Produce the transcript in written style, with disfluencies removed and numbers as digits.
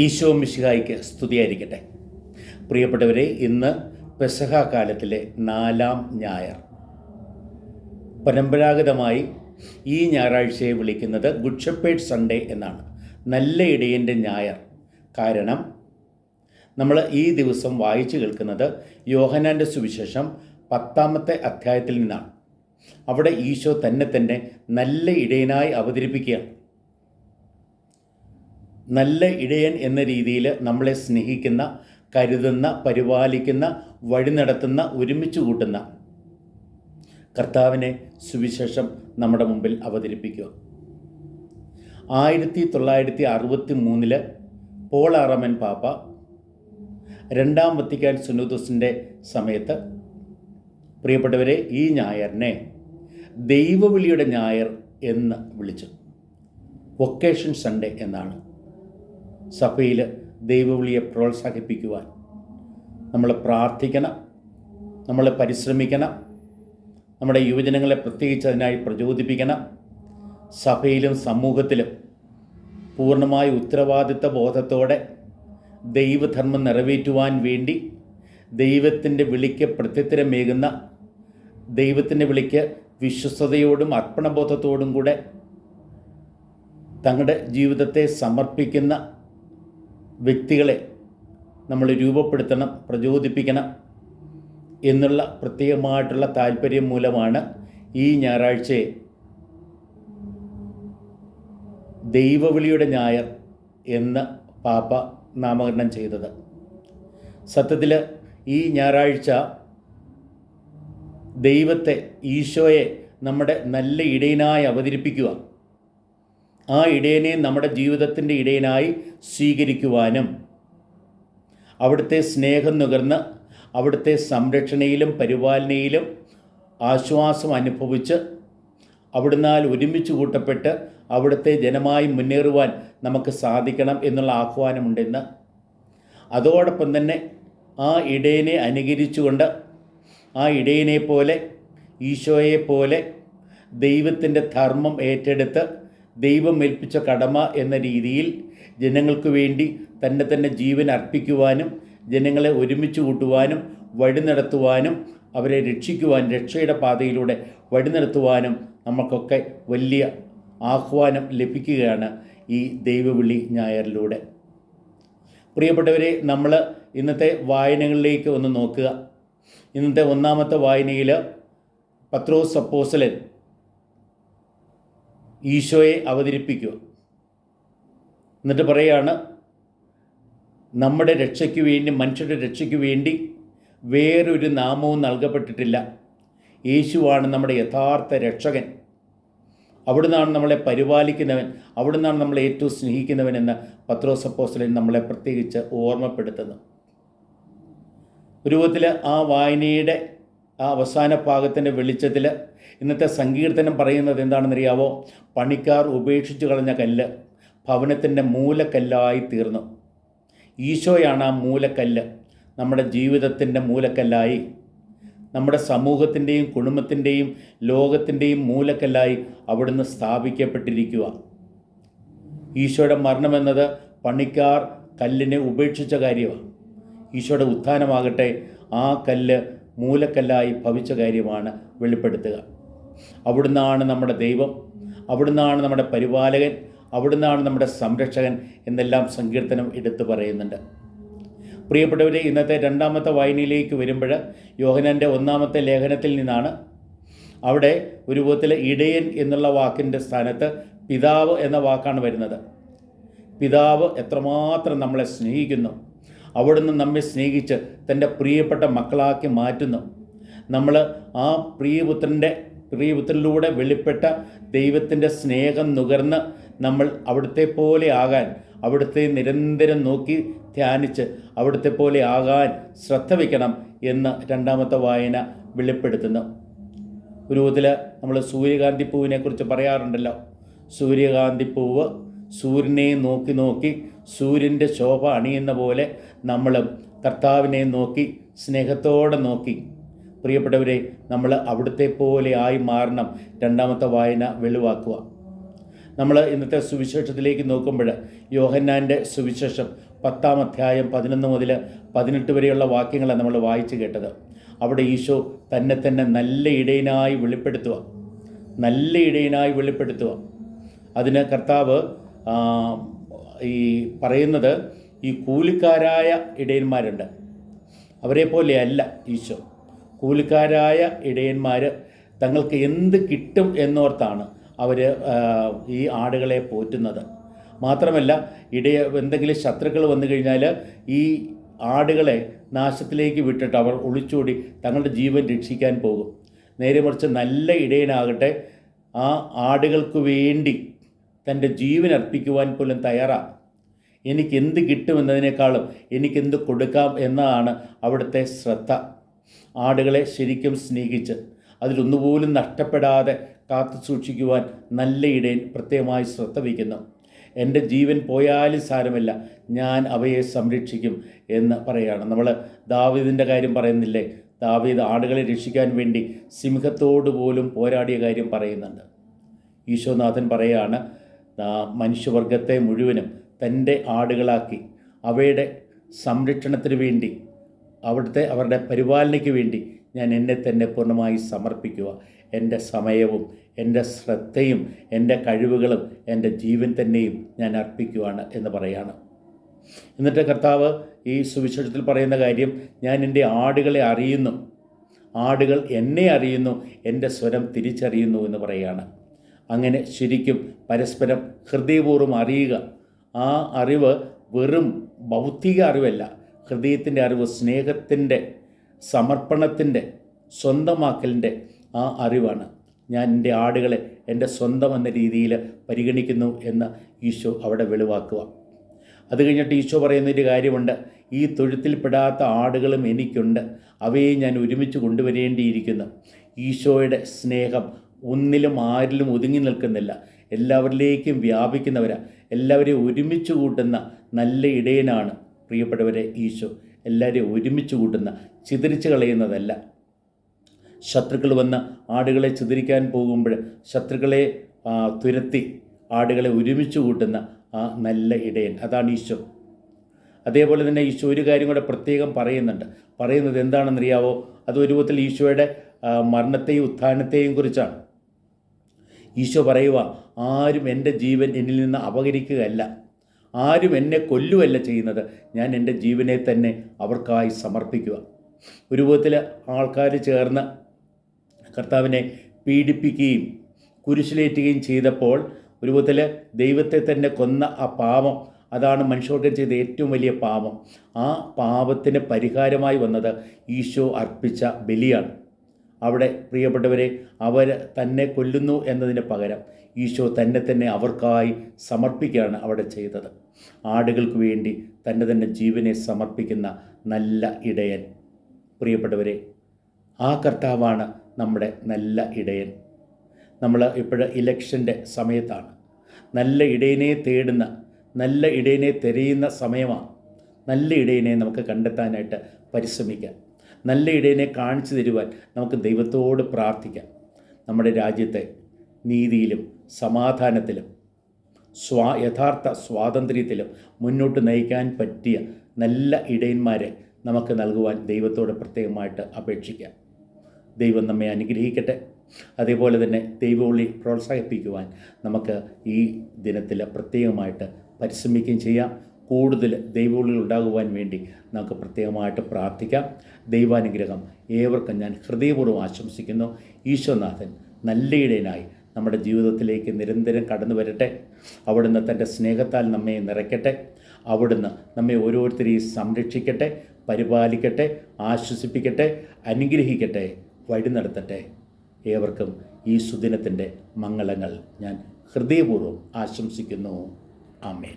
ഈശോ മിശിഹായ്ക്ക് സ്തുതിയായിരിക്കട്ടെ. പ്രിയപ്പെട്ടവരെ, ഇന്ന് പെസഹ കാലത്തിലെ 4-ാം ഞായർ. പരമ്പരാഗതമായി ഈ ഞായറാഴ്ചയെ വിളിക്കുന്നത് ഗുഡ് ഷെപ്പേർഡ് സൺഡേ എന്നാണ്, നല്ല ഇടയൻ്റെ ഞായർ. കാരണം നമ്മൾ ഈ ദിവസം വായിച്ചു കേൾക്കുന്നത് യോഹന്നാൻ്റെ സുവിശേഷം 10-ാമത്തെ അധ്യായത്തിൽ നിന്നാണ്. അവിടെ ഈശോ തന്നെ നല്ല ഇടയനായി അവതരിപ്പിക്കുകയാണ്. നല്ല ഇടയൻ എന്ന രീതിയിൽ നമ്മളെ സ്നേഹിക്കുന്ന, കരുതുന്ന, പരിപാലിക്കുന്ന, വഴി നടത്തുന്ന, ഒരുമിച്ച് കൂട്ടുന്ന കർത്താവിനെ സുവിശേഷം നമ്മുടെ മുമ്പിൽ അവതരിപ്പിക്കുക. 1963 പോൾ ആറാമൻ പാപ്പ 2-ാം വത്തിക്കാൻ സുനോദോസിൻ്റെ സമയത്ത്, പ്രിയപ്പെട്ടവരെ, ഈ ഞായറിനെ ദൈവവിളിയുടെ ഞായർ എന്ന് വിളിച്ചു. വൊക്കേഷൻ സൺഡേ എന്നാണ്. സഭയിൽ ദൈവവിളിയെ പ്രോത്സാഹിപ്പിക്കുവാൻ നമ്മൾ പ്രാർത്ഥിക്കണം, നമ്മൾ പരിശ്രമിക്കണം, നമ്മുടെ യുവജനങ്ങളെ പ്രത്യേകിച്ച് അതിനായി പ്രചോദിപ്പിക്കണം. സഭയിലും സമൂഹത്തിലും പൂർണ്ണമായ ഉത്തരവാദിത്ത ബോധത്തോടെ ദൈവധർമ്മം നിറവേറ്റുവാൻ വേണ്ടി ദൈവത്തിൻ്റെ വിളിക്ക് പ്രത്യുത്തരമേകുന്ന, ദൈവത്തിൻ്റെ വിളിക്ക് വിശ്വസ്തയോടും അർപ്പണബോധത്തോടും കൂടെ തങ്ങളുടെ ജീവിതത്തെ സമർപ്പിക്കുന്ന വ്യക്തികളെ നമ്മൾ രൂപപ്പെടുത്തണം, പ്രചോദിപ്പിക്കണം എന്നുള്ള പ്രത്യേകമായിട്ടുള്ള താല്പര്യം മൂലമാണ് ഈ ഞായറാഴ്ചയെ ദൈവവിളിയുടെ ഞായർ എന്ന് പാപ്പ നാമകരണം ചെയ്തത്. സത്യത്തിൽ ഈ ഞായറാഴ്ച ദൈവത്തെ, ഈശോയെ നമ്മുടെ നല്ല ഇടയനായി അവതരിപ്പിക്കുക, ആ ഇടയനെ നമ്മുടെ ജീവിതത്തിൻ്റെ ഇടയനായി സ്വീകരിക്കുവാനും, അവിടുത്തെ സ്നേഹം നുകർന്ന് അവിടുത്തെ സംരക്ഷണയിലും പരിപാലനയിലും ആശ്വാസം അനുഭവിച്ച് അവിടുന്നാൽ ഒരുമിച്ച് കൂട്ടപ്പെട്ട് അവിടുത്തെ ജനമായി മുന്നേറുവാൻ നമുക്ക് സാധിക്കണം എന്നുള്ള ആഹ്വാനമുണ്ടെന്ന്. അതോടൊപ്പം തന്നെ ആ ഇടയനെ അനുകരിച്ചുകൊണ്ട്, ആ ഇടയനെ പോലെ, ഈശോയെ പോലെ ദൈവത്തിൻ്റെ ധർമ്മം ഏറ്റെടുത്ത് ദൈവം ഏൽപ്പിച്ച കടമ എന്ന രീതിയിൽ ജനങ്ങൾക്ക് വേണ്ടി തന്നെ ജീവൻ അർപ്പിക്കുവാനും, ജനങ്ങളെ ഒരുമിച്ച് കൂട്ടുവാനും, വഴി നടത്തുവാനും, അവരെ രക്ഷിക്കുവാൻ, രക്ഷയുടെ പാതയിലൂടെ വഴി നടത്തുവാനും നമുക്കൊക്കെ വലിയ ആഹ്വാനം ലഭിക്കുകയാണ് ഈ ദൈവവിളി ഞായറിലൂടെ. പ്രിയപ്പെട്ടവരെ, നമ്മൾ ഇന്നത്തെ വായനകളിലേക്ക് ഒന്ന് നോക്കുക. ഇന്നത്തെ 1-ാമത്തെ വായനയിൽ പത്രോസ് അപ്പോസ്തലൻ ഈശോയെ അവതരിപ്പിക്കുക. എന്നിട്ട് പറയുകയാണ്, നമ്മുടെ രക്ഷയ്ക്ക് വേണ്ടി, മനുഷ്യരുടെ രക്ഷയ്ക്ക് വേണ്ടി വേറൊരു നാമവും നൽകപ്പെട്ടിട്ടില്ല. യേശുവാണ് നമ്മുടെ യഥാർത്ഥ രക്ഷകൻ. അവിടുന്നാണ് നമ്മളെ പരിപാലിക്കുന്നവൻ, അവിടുന്നാണ് നമ്മളെ ഏറ്റവും സ്നേഹിക്കുന്നവൻ എന്ന് പത്രോസ് അപ്പോസ്തലൻ നമ്മളെ പ്രത്യേകിച്ച് ഓർമ്മപ്പെടുത്തുന്നു. ഒരു വിധത്തിൽ ആ വായനയുടെ ആ അവസാന ഭാഗത്തിൻ്റെ വെളിച്ചത്തിൽ ഇന്നത്തെ സങ്കീർത്തനം പറയുന്നത് എന്താണെന്നറിയാവോ? പണിക്കാർ ഉപേക്ഷിച്ചു കളഞ്ഞ കല്ല് ഭവനത്തിൻ്റെ മൂലക്കല്ലായി തീർന്നു. ഈശോയാണ് ആ മൂലക്കല്ല്, നമ്മുടെ ജീവിതത്തിൻ്റെ മൂലക്കല്ലായി, നമ്മുടെ സമൂഹത്തിൻ്റെയും കുടുംബത്തിൻ്റെയും ലോകത്തിൻ്റെയും മൂലക്കല്ലായി അവിടുന്ന് സ്ഥാപിക്കപ്പെട്ടിരിക്കുക. ഈശോയുടെ മരണമെന്നത് പണിക്കാർ കല്ലിനെ ഉപേക്ഷിച്ച കാര്യമാണ്. ഈശോയുടെ ഉത്ഥാനമാകട്ടെ ആ കല്ല് മൂലക്കല്ലായി ഭവിച്ച കാര്യമാണ് വെളിപ്പെടുത്തുക. അവിടുന്നാണ് നമ്മുടെ ദൈവം, അവിടുന്നാണ് നമ്മുടെ പരിപാലകൻ, അവിടുന്നാണ് നമ്മുടെ സംരക്ഷകൻ എന്നെല്ലാം സങ്കീർത്തനം എടുത്തു പറയുന്നുണ്ട്. പ്രിയപ്പെട്ടവരെ, ഇന്നത്തെ 2-ാമത്തെ വായനയിലേക്ക് വരുമ്പോൾ യോഹന്നാൻ്റെ 1-ാമത്തെ ലേഖനത്തിൽ നിന്നാണ്. അവിടെ ഒരു വിധത്തിൽ ഇടയൻ എന്നുള്ള വാക്കിൻ്റെ സ്ഥാനത്ത് പിതാവ് എന്ന വാക്കാണ് വരുന്നത്. പിതാവ് എത്രമാത്രം നമ്മളെ സ്നേഹിക്കുന്നു, അവിടുന്ന് നമ്മെ സ്നേഹിച്ച് തൻ്റെ പ്രിയപ്പെട്ട മക്കളാക്കി മാറ്റുന്നു. നമ്മൾ ആ പ്രിയപുത്രനിലൂടെ വെളിപ്പെട്ട ദൈവത്തിൻ്റെ സ്നേഹം നുകർന്ന് നമ്മൾ അവിടുത്തെ പോലെ ആകാൻ, അവിടുത്തെ നിരന്തരം നോക്കി ധ്യാനിച്ച് അവിടുത്തെ പോലെ ആകാൻ ശ്രദ്ധ വയ്ക്കണം എന്ന് 2-ാമത്തെ വായന വെളിപ്പെടുത്തുന്നു. ഒരു വിധത്തിൽ നമ്മൾ സൂര്യകാന്തിപ്പൂവിനെ കുറിച്ച് പറയാറുണ്ടല്ലോ. സൂര്യകാന്തിപ്പൂവ് സൂര്യനെ നോക്കി സൂര്യൻ്റെ ശോഭ അണിയുന്ന പോലെ നമ്മളും കർത്താവിനെ നോക്കി, സ്നേഹത്തോടെ നോക്കി, പ്രിയപ്പെട്ടവരെ, നമ്മൾ അവിടുത്തെ പോലെ ആയി മാറണം. 2-ാമത്തെ വായന വെളിവാക്കുക. നമ്മൾ ഇന്നത്തെ സുവിശേഷത്തിലേക്ക് നോക്കുമ്പോൾ യോഹന്നാൻ്റെ സുവിശേഷം 10-ാം അധ്യായം 11 മുതൽ 18 വരെയുള്ള വാക്യങ്ങളാണ് നമ്മൾ വായിച്ചു കേട്ടത്. അവിടെ ഈശോ തന്നെ നല്ല ഇടയനായി വെളിപ്പെടുത്തുക. അതിന് കർത്താവ് ഈ പറയുന്നത് ഈ കൂലിക്കാരായ ഇടയന്മാരുണ്ട്, അവരെ പോലെയല്ല ഈശോ. കൂലിക്കാരായ ഇടയന്മാർ തങ്ങൾക്ക് എന്ത് കിട്ടും എന്നോർത്താണ് അവർ ഈ ആടുകളെ പോറ്റുന്നത്. മാത്രമല്ല, എന്തെങ്കിലും ശത്രുക്കൾ വന്നു കഴിഞ്ഞാൽ ഈ ആടുകളെ നാശത്തിലേക്ക് വിട്ടിട്ട് അവർ ഒളിച്ചോടി തങ്ങളുടെ ജീവൻ രക്ഷിക്കാൻ പോകും. നേരെ മറിച്ച് നല്ല ഇടയനാകട്ടെ ആ ആടുകൾക്ക് വേണ്ടി തൻ്റെ ജീവൻ അർപ്പിക്കുവാൻ പോലും തയ്യാറാണ്. എനിക്കെന്ത് കിട്ടുമെന്നതിനേക്കാളും എനിക്കെന്ത് കൊടുക്കാം എന്നതാണ് അവിടുത്തെ ശ്രദ്ധ. ആടുകളെ ശരിക്കും സ്നേഹിച്ച് അതിലൊന്നുപോലും നഷ്ടപ്പെടാതെ കാത്തു സൂക്ഷിക്കുവാൻ നല്ല ഇടയൻ പ്രത്യേകമായി ശ്രദ്ധ വയ്ക്കുന്നു. എൻ്റെ ജീവൻ പോയാലും സാരമില്ല, ഞാൻ അവയെ സംരക്ഷിക്കും എന്ന് പറയുകയാണ്. നമ്മൾ ദാവീദിൻ്റെ കാര്യം പറയുന്നില്ലേ? ദാവീദ് ആടുകളെ രക്ഷിക്കാൻ വേണ്ടി സിംഹത്തോട് പോലും പോരാടിയ കാര്യം പറയുന്നുണ്ട്. ഈശോനാഥൻ പറയുകയാണ്, മനുഷ്യവർഗത്തെ മുഴുവനും തൻ്റെ ആടുകളാക്കി അവയുടെ സംരക്ഷണത്തിന് വേണ്ടി അവരുടെ പരിപാലനയ്ക്ക് വേണ്ടി ഞാൻ എന്നെ തന്നെ പൂർണ്ണമായി സമർപ്പിക്കുക. എൻ്റെ സമയവും എൻ്റെ ശ്രദ്ധയും എൻ്റെ കഴിവുകളും എൻ്റെ ജീവൻ തന്നെയും ഞാൻ അർപ്പിക്കുകയാണ് എന്ന് പറയുകയാണ്. എന്നിട്ട് കർത്താവ് ഈ സുവിശേഷത്തിൽ പറയുന്ന കാര്യം, ഞാൻ എൻ്റെ ആടുകളെ അറിയുന്നു, ആടുകൾ എന്നെ അറിയുന്നു, എൻ്റെ സ്വരം തിരിച്ചറിയുന്നു എന്ന് പറയുകയാണ്. അങ്ങനെ ശരിക്കും പരസ്പരം ഹൃദയപൂർവ്വം അറിയുക. ആ അറിവ് വെറും ഭൗതിക അറിവല്ല, ഹൃദയത്തിൻ്റെ അറിവ്, സ്നേഹത്തിൻ്റെ, സമർപ്പണത്തിൻ്റെ, സ്വന്തമാക്കലിൻ്റെ ആ അറിവാണ്. ഞാൻ എൻ്റെ ആടുകളെ എൻ്റെ സ്വന്തം എന്ന രീതിയിൽ പരിഗണിക്കുന്നു എന്ന് ഈശോ അവിടെ വെളിവാക്കുക. അത് കഴിഞ്ഞിട്ട് ഈശോ പറയുന്നൊരു കാര്യമുണ്ട്, ഈ തൊഴുത്തിൽപ്പെടാത്ത ആടുകളും എനിക്കുണ്ട്, അവയെ ഞാൻ ഒരുമിച്ച് കൊണ്ടുവരേണ്ടിയിരിക്കുന്നു. ഈശോയുടെ സ്നേഹം ഒന്നിലും ആരിലും ഒതുങ്ങി നിൽക്കുന്നില്ല, എല്ലാവരിലേക്കും വ്യാപിക്കുന്നവരാണ്. എല്ലാവരെയും ഒരുമിച്ച് കൂട്ടുന്ന നല്ല ഇടയനാണ് പ്രിയപ്പെട്ടവരെ ഈശോ. എല്ലാവരെയും ഒരുമിച്ച് കൂട്ടുന്ന, ചിതറിച്ച് കളയുന്നതല്ല. ശത്രുക്കൾ വന്ന് ആടുകളെ ചിതറിക്കാൻ പോകുമ്പോൾ ശത്രുക്കളെ തുരത്തി ആടുകളെ ഒരുമിച്ച് കൂട്ടുന്ന ആ നല്ല ഇടയൻ, അതാണ് ഈശോ. അതേപോലെ തന്നെ ഈശോ ഒരു കാര്യം കൂടെ പ്രത്യേകം പറയുന്നത് എന്താണെന്നറിയാവോ? അത് ഒരു വിധത്തിൽ ഈശോയുടെ മരണത്തെയും ഉത്ഥാനത്തെയും കുറിച്ചാണ്. ഈശോ പറയുക, ആരും എൻ്റെ ജീവൻ എന്നിൽ നിന്ന് അപഹരിക്കുകയല്ല, ആരും എന്നെ കൊല്ലുകയല്ല ചെയ്യുന്നത്, ഞാൻ എൻ്റെ ജീവനെ തന്നെ അവർക്കായി സമർപ്പിക്കുക. ഒരു വിധത്തിൽ ആൾക്കാർ ചേർന്ന് കർത്താവിനെ പീഡിപ്പിക്കുകയും കുരിശിലേറ്റുകയും ചെയ്തപ്പോൾ ഒരു വിധത്തിൽ ദൈവത്തെ തന്നെ കൊന്ന ആ പാപം, അതാണ് മനുഷ്യവർഗം ചെയ്ത ഏറ്റവും വലിയ പാപം. ആ പാപത്തിന് പരിഹാരമായി വന്നത് ഈശോ അർപ്പിച്ച ബലിയാണ്. അവിടെ പ്രിയപ്പെട്ടവരെ, അവർ തന്നെ കൊല്ലുന്നു എന്നതിന് പകരം ഈശോ തന്നെ അവർക്കായി സമർപ്പിക്കുകയാണ് അവിടെ ചെയ്തത്. ആടുകൾക്ക് വേണ്ടി തന്നെ ജീവനെ സമർപ്പിക്കുന്ന നല്ല ഇടയൻ. പ്രിയപ്പെട്ടവരെ, ആ കർത്താവാണ് നമ്മുടെ നല്ല ഇടയൻ. നമ്മൾ ഇപ്പോൾ ഇലക്ഷൻ്റെ സമയത്താണ്. നല്ല ഇടയനെ തേടുന്ന, നല്ല ഇടയനെ തിരയുന്ന സമയമാണ്. നല്ല ഇടയനെ നമുക്ക് കണ്ടെത്താനായിട്ട് പരിശ്രമിക്കാം. നല്ല ഇടയനെ കാണിച്ചു തരുവാൻ നമുക്ക് ദൈവത്തോട് പ്രാർത്ഥിക്കാം. നമ്മുടെ രാജ്യത്തെ നീതിയിലും സമാധാനത്തിലും യഥാർത്ഥ സ്വാതന്ത്ര്യത്തിലും മുന്നോട്ട് നയിക്കാൻ പറ്റിയ നല്ല ഇടയന്മാരെ നമുക്ക് നൽകുവാൻ ദൈവത്തോട് പ്രത്യേകമായിട്ട് അപേക്ഷിക്കാം. ദൈവം നമ്മെ അനുഗ്രഹിക്കട്ടെ. അതേപോലെ തന്നെ ദൈവവിളി പ്രോത്സാഹിപ്പിക്കുവാൻ നമുക്ക് ഈ ദിനത്തിൽ പ്രത്യേകമായിട്ട് പരിശ്രമിക്കുകയും ചെയ്യാം. കൂടുതൽ ദൈവവിളികൾ ഉണ്ടാകുവാൻ വേണ്ടി നമുക്ക് പ്രത്യേകമായിട്ട് പ്രാർത്ഥിക്കാം. ദൈവാനുഗ്രഹം ഏവർക്കും ഞാൻ ഹൃദയപൂർവ്വം ആശംസിക്കുന്നു. ഈശോനാഥൻ നല്ല ഇടയനായി നമ്മുടെ ജീവിതത്തിലേക്ക് നിരന്തരം കടന്നു വരട്ടെ. അവിടുന്ന് തൻ്റെ സ്നേഹത്താൽ നമ്മെ നിറയ്ക്കട്ടെ. അവിടുന്ന് നമ്മെ ഓരോരുത്തരെയും സംരക്ഷിക്കട്ടെ, പരിപാലിക്കട്ടെ, ആശ്വസിപ്പിക്കട്ടെ, അനുഗ്രഹിക്കട്ടെ, വഴി നടത്തട്ടെ. ഏവർക്കും ഈ സുദിനത്തിൻ്റെ മംഗളങ്ങൾ ഞാൻ ഹൃദയപൂർവ്വം ആശംസിക്കുന്നു. ആമേൻ.